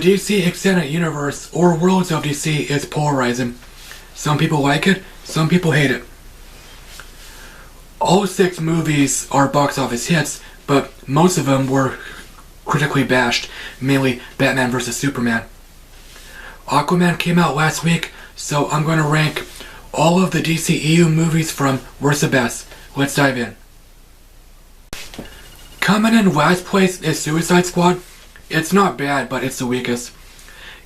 DC Extended Universe, or Worlds of DC, is polarizing. Some people like it, some people hate it. All 6 movies are box office hits, but most of them were critically bashed, mainly Batman vs. Superman. Aquaman came out last week, so I'm going to rank all of the DCEU movies from worst to best. Let's dive in. Coming in last place is Suicide Squad. It's not bad, but it's the weakest.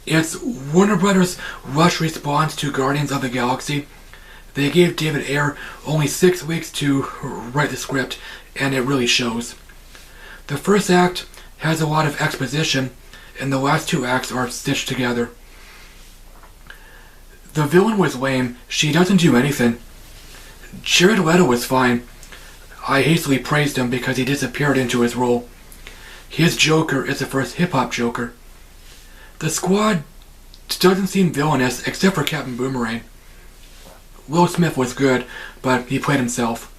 It's Warner Brothers' rush response to Guardians of the Galaxy. They gave David Ayer only 6 weeks to write the script, and it really shows. The first act has a lot of exposition, and the last 2 acts are stitched together. The villain was lame. She doesn't do anything. Jared Leto was fine. I hastily praised him because he disappeared into his role. His Joker is the first hip-hop Joker. The Squad doesn't seem villainous except for Captain Boomerang. Will Smith was good, but he played himself.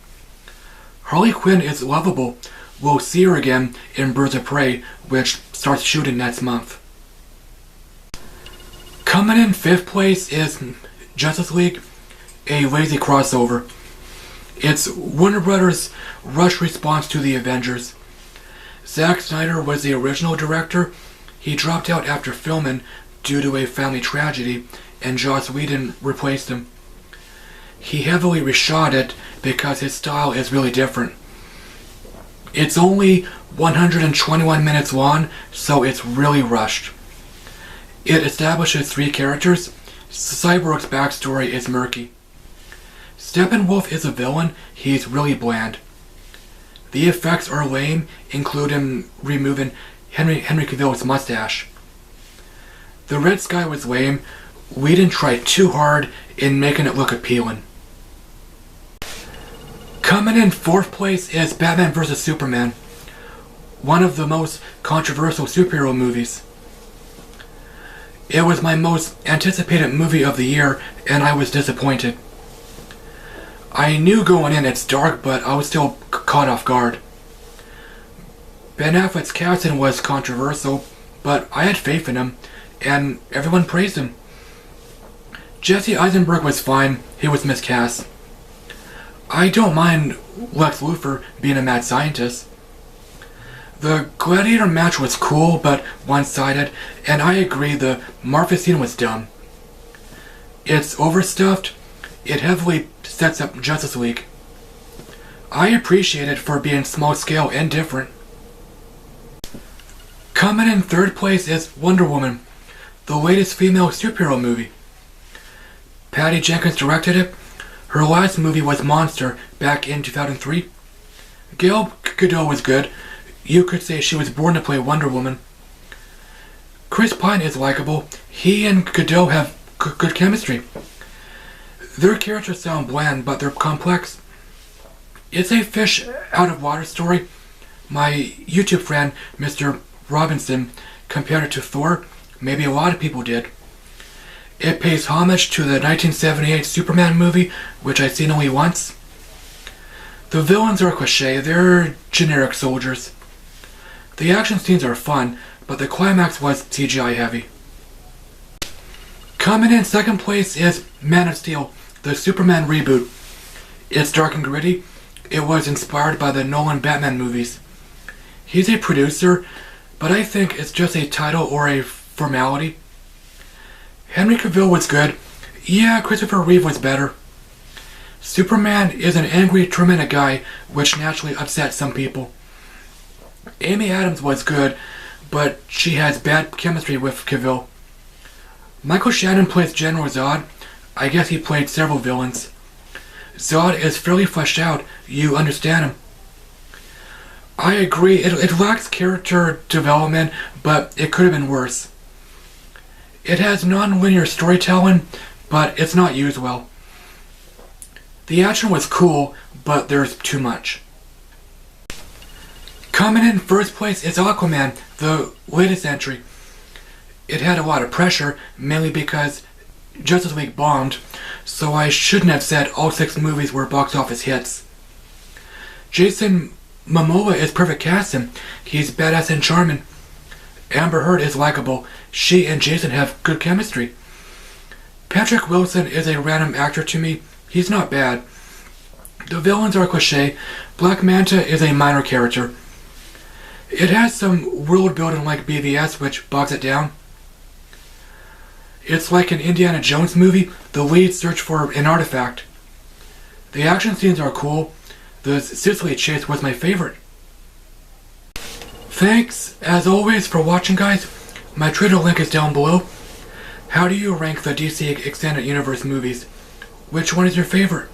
Harley Quinn is lovable. We'll see her again in Birds of Prey, which starts shooting next month. Coming in 5th place is Justice League, a lazy crossover. It's Warner Brothers' rush response to the Avengers. Zack Snyder was the original director. He dropped out after filming due to a family tragedy, and Whedon replaced him. He heavily reshot it because his style is really different. It's only 121 minutes long, so it's really rushed. It establishes 3 characters. Cyborg's backstory is murky. Steppenwolf is a villain. He's really bland. The effects are lame, including removing Henry Cavill's mustache. The Red Sky was lame. Whedon tried too hard in making it look appealing. Coming in 4th place is Batman vs. Superman, one of the most controversial superhero movies. It was my most anticipated movie of the year, and I was disappointed. I knew going in it's dark, but I was still caught off guard. Ben Affleck's casting was controversial, but I had faith in him, and everyone praised him. Jesse Eisenberg was fine. He was miscast. I don't mind Lex Luthor being a mad scientist. The gladiator match was cool, but one-sided, and I agree the Marfa scene was dumb. It's overstuffed. It heavily sets up Justice League. I appreciate it for being small-scale and different. Coming in 3rd place is Wonder Woman, the latest female superhero movie. Patty Jenkins directed it. Her last movie was Monster back in 2003. Gal Gadot was good. You could say she was born to play Wonder Woman. Chris Pine is likable. He and Gadot have good chemistry. Their characters sound bland, but they're complex. It's a fish out of water story. My YouTube friend, Mr. Robinson, compared it to Thor. Maybe a lot of people did. It pays homage to the 1978 Superman movie, which I've seen only once. The villains are cliché. They're generic soldiers. The action scenes are fun, but the climax was CGI heavy. Coming in 2nd place is Man of Steel, the Superman reboot. It's dark and gritty. It was inspired by the Nolan Batman movies. He's a producer, but I think it's just a title or a formality. Henry Cavill was good. Yeah, Christopher Reeve was better. Superman is an angry, tormented guy, which naturally upsets some people. Amy Adams was good, but she has bad chemistry with Cavill. Michael Shannon plays General Zod. I guess he played several villains. Zod is fairly fleshed out. You understand him. I agree, it lacks character development, but it could have been worse. It has non-linear storytelling, but it's not used well. The action was cool, but there's too much. Coming in 1st place is Aquaman, the latest entry. It had a lot of pressure, mainly because Justice League bombed, so I shouldn't have said all 6 movies were box office hits. Jason Momoa is perfect casting. He's badass and charming. Amber Heard is likable. She and Jason have good chemistry. Patrick Wilson is a random actor to me. He's not bad. The villains are cliché. Black Manta is a minor character. It has some world building like BVS, which bogs it down. It's like an Indiana Jones movie. The leads search for an artifact. The action scenes are cool. The Sicily chase was my favorite. Thanks, as always, for watching, guys. My Twitter link is down below. How do you rank the DC Extended Universe movies? Which one is your favorite?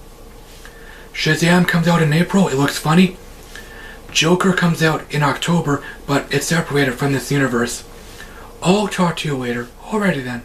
Shazam comes out in April. It looks funny. Joker comes out in October, but it's separated from this universe. I'll talk to you later. Alrighty then.